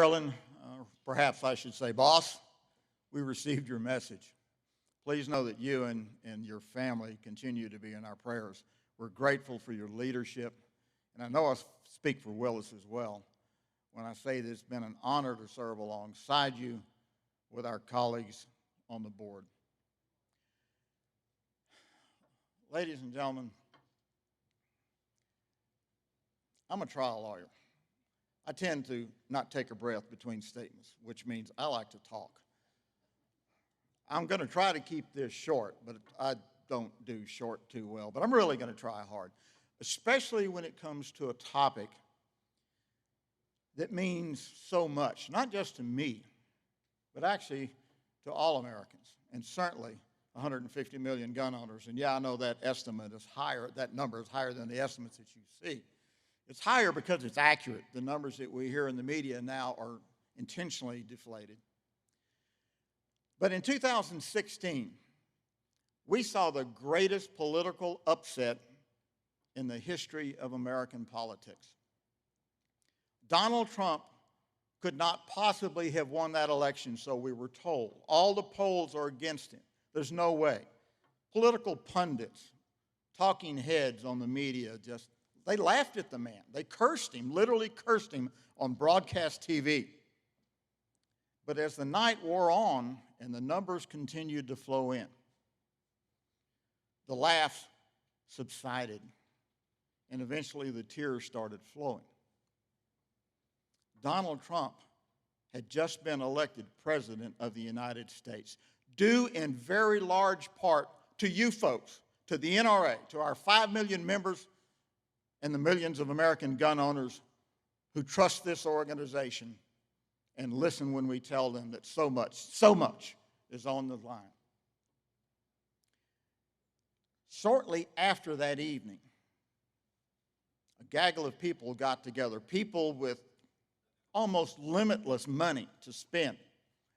Carolyn, perhaps I should say, boss, we received your message. Please know that you and your family continue to be in our prayers. We're grateful for your leadership, and I know I speak for Willis as well when I say that it's been an honor to serve alongside you with our colleagues on the board. Ladies and gentlemen, I'm a trial lawyer. I tend to not take a breath between statements, which means I like to talk. I'm going to try to keep this short, but I don't do short too well. But I'm really going to try hard, especially when it comes to a topic that means so much, not just to me, but actually to all Americans, and certainly 150 million gun owners. And yeah, I know that estimate is higher, that number is higher than the estimates that you see. It's higher because it's accurate. The numbers that we hear in the media now are intentionally deflated. But in 2016, we saw the greatest political upset in the history of American politics. Donald Trump could not possibly have won that election, so we were told. All the polls are against him. There's no way. Political pundits, talking heads on the media, they laughed at the man. They cursed him, literally cursed him on broadcast TV. But as the night wore on and the numbers continued to flow in, the laughs subsided, and eventually the tears started flowing. Donald Trump had just been elected President of the United States, due in very large part to you folks, to the NRA, to our 5 million members and the millions of American gun owners who trust this organization and listen when we tell them that so much is on the line. Shortly after that evening, a gaggle of people got together, people with almost limitless money to spend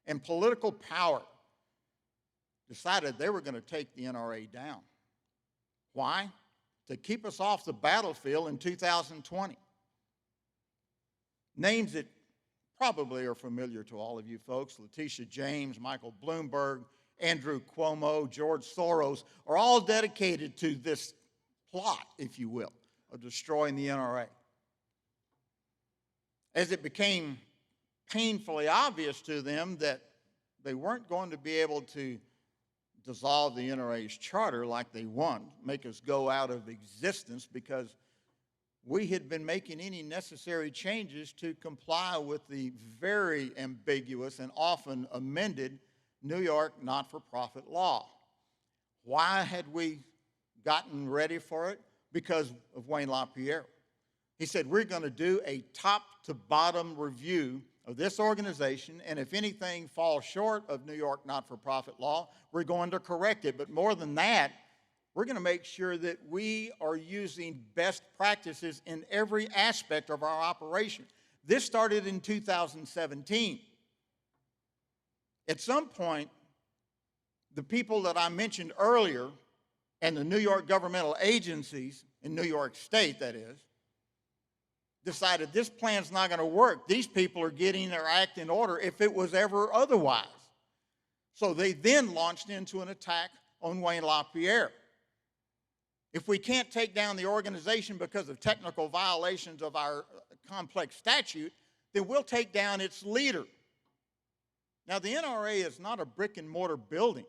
and political power, decided they were going to take the NRA down. Why? To keep us off the battlefield in 2020. Names that probably are familiar to all of you folks: Letitia James, Michael Bloomberg, Andrew Cuomo, George Soros, are all dedicated to this plot, if you will, of destroying the NRA. As it became painfully obvious to them that they weren't going to be able to dissolve the NRA's charter like they want, make us go out of existence, because we had been making any necessary changes to comply with the very ambiguous and often amended New York not-for-profit law. Why had we gotten ready for it? Because of Wayne LaPierre. He said, we're going to do a top-to-bottom review of this organization, and if anything falls short of New York not-for-profit law, we're going to correct it. But more than that, we're going to make sure that we are using best practices in every aspect of our operation. This started in 2017. At some point, the people that I mentioned earlier and the New York governmental agencies, in New York State that is, decided this plan's not going to work. These people are getting their act in order if it was ever otherwise. So they then launched into an attack on Wayne LaPierre. If we can't take down the organization because of technical violations of our complex statute, then we'll take down its leader. Now, the NRA is not a brick and mortar building.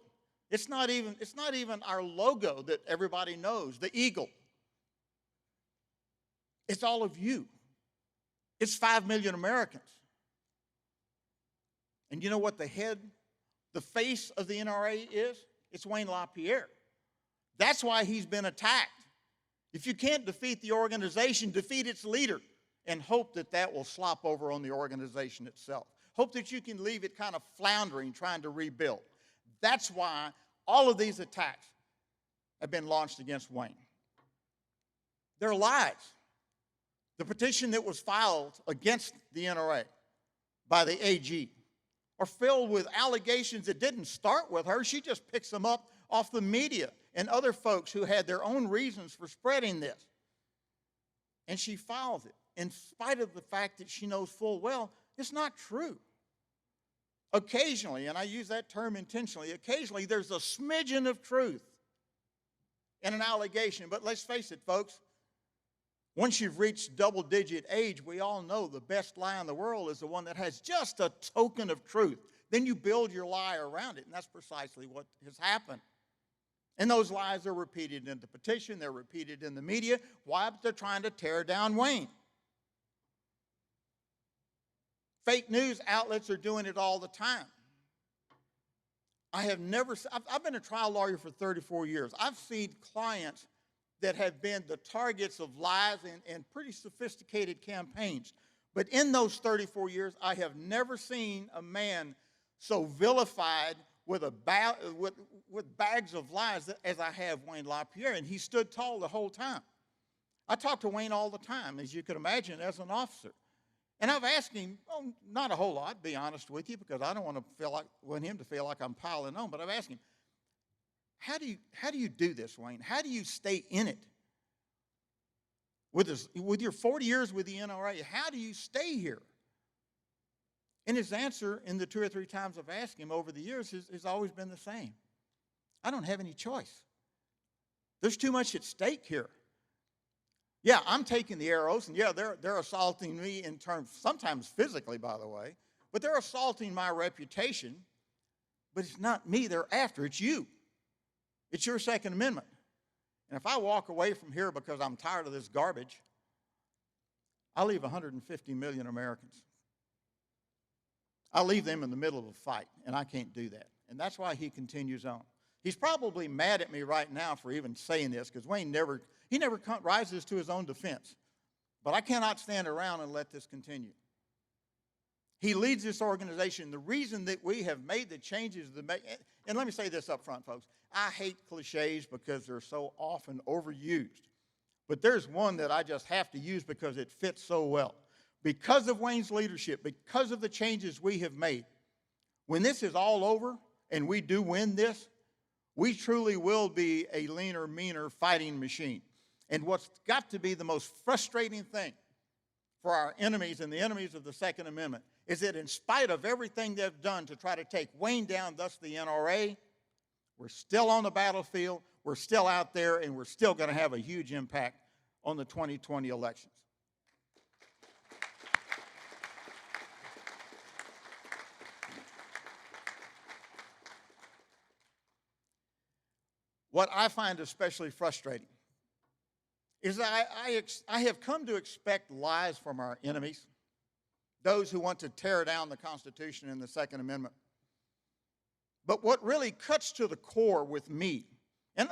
It's not even our logo that everybody knows, the eagle. It's all of you. It's 5 million Americans. And you know what the face of the NRA is? It's Wayne LaPierre. That's why he's been attacked. If you can't defeat the organization, defeat its leader and hope that that will slop over on the organization itself. Hope that you can leave it kind of floundering, trying to rebuild. That's why all of these attacks have been launched against Wayne. They're lies. The petition that was filed against the NRA by the AG are filled with allegations that didn't start with her. She just picks them up off the media and other folks who had their own reasons for spreading this. And she files it in spite of the fact that she knows full well It's not true. Occasionally, and I use that term intentionally, occasionally there's a smidgen of truth in an allegation. But let's face it, folks, once you've reached double-digit age, we all know the best lie in the world is the one that has just a token of truth. Then you build your lie around it, and that's precisely what has happened. And those lies are repeated in the petition. They're repeated in the media. Why? They're trying to tear down Wayne. Fake news outlets are doing it all the time. I've been a trial lawyer for 34 years. I've seen clients that have been the targets of lies and pretty sophisticated campaigns. But in those 34 years, I have never seen a man so vilified with bags of lies as I have Wayne LaPierre, and he stood tall the whole time. I talk to Wayne all the time, as you can imagine, as an officer. And I've asked him, not a whole lot, be honest with you, because I don't want him to feel like I'm piling on, but I've asked him, how do you do this, Wayne? How do you stay in it? With your 40 years with the NRA, how do you stay here? And his answer in the 2 or 3 times I've asked him over the years has always been the same. I don't have any choice. There's too much at stake here. Yeah, I'm taking the arrows, and yeah, they're assaulting me in terms, sometimes physically, by the way, but they're assaulting my reputation. But it's not me they're after, it's you. It's your Second Amendment. And if I walk away from here because I'm tired of this garbage, I'll leave 150 million Americans. I'll leave them in the middle of a fight, and I can't do that. And that's why he continues on. He's probably mad at me right now for even saying this, because Wayne never rises to his own defense. But I cannot stand around and let this continue. He leads this organization. The reason that we have made the changes, and let me say this up front, folks. I hate cliches because they're so often overused. But there's one that I just have to use because it fits so well. Because of Wayne's leadership, because of the changes we have made, when this is all over and we do win this, we truly will be a leaner, meaner fighting machine. And what's got to be the most frustrating thing for our enemies and the enemies of the Second Amendment is that in spite of everything they've done to try to take Wayne down, thus the NRA, we're still on the battlefield, we're still out there, and we're still going to have a huge impact on the 2020 elections. What I find especially frustrating is that I have come to expect lies from our enemies, those who want to tear down the Constitution and the Second Amendment. But what really cuts to the core with me, and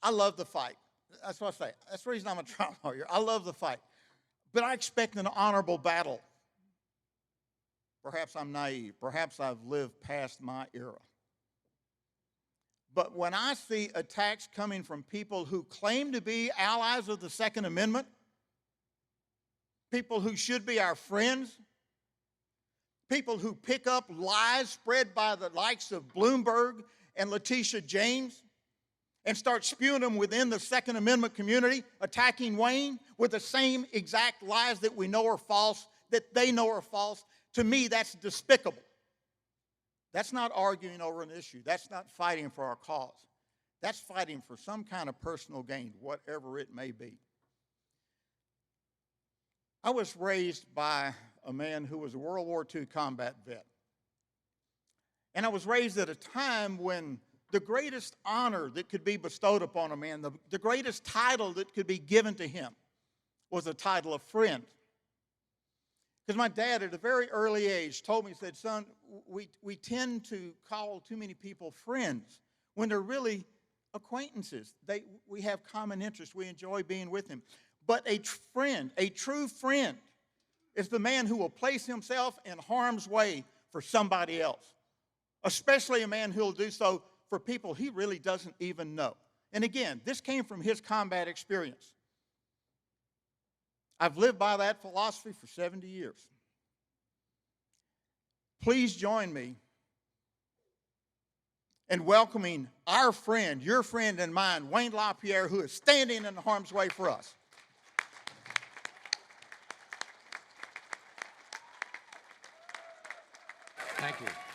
I love the fight. That's what I say. That's the reason I'm a trial lawyer. I love the fight. But I expect an honorable battle. Perhaps I'm naive. Perhaps I've lived past my era. But when I see attacks coming from people who claim to be allies of the Second Amendment, people who should be our friends, people who pick up lies spread by the likes of Bloomberg and Letitia James and start spewing them within the Second Amendment community, attacking Wayne with the same exact lies that we know are false, that they know are false, to me that's despicable. That's not arguing over an issue. That's not fighting for our cause. That's fighting for some kind of personal gain, whatever it may be. I was raised by a man who was a World War II combat vet. And I was raised at a time when the greatest honor that could be bestowed upon a man, the greatest title that could be given to him, was the title of friend. Because my dad, at a very early age, told me, he said, son, we tend to call too many people friends when they're really acquaintances. We have common interests. We enjoy being with them. But a friend, a true friend, is the man who will place himself in harm's way for somebody else, especially a man who will do so for people he really doesn't even know. And again, this came from his combat experience. I've lived by that philosophy for 70 years. Please join me in welcoming our friend, your friend and mine, Wayne LaPierre, who is standing in harm's way for us. you.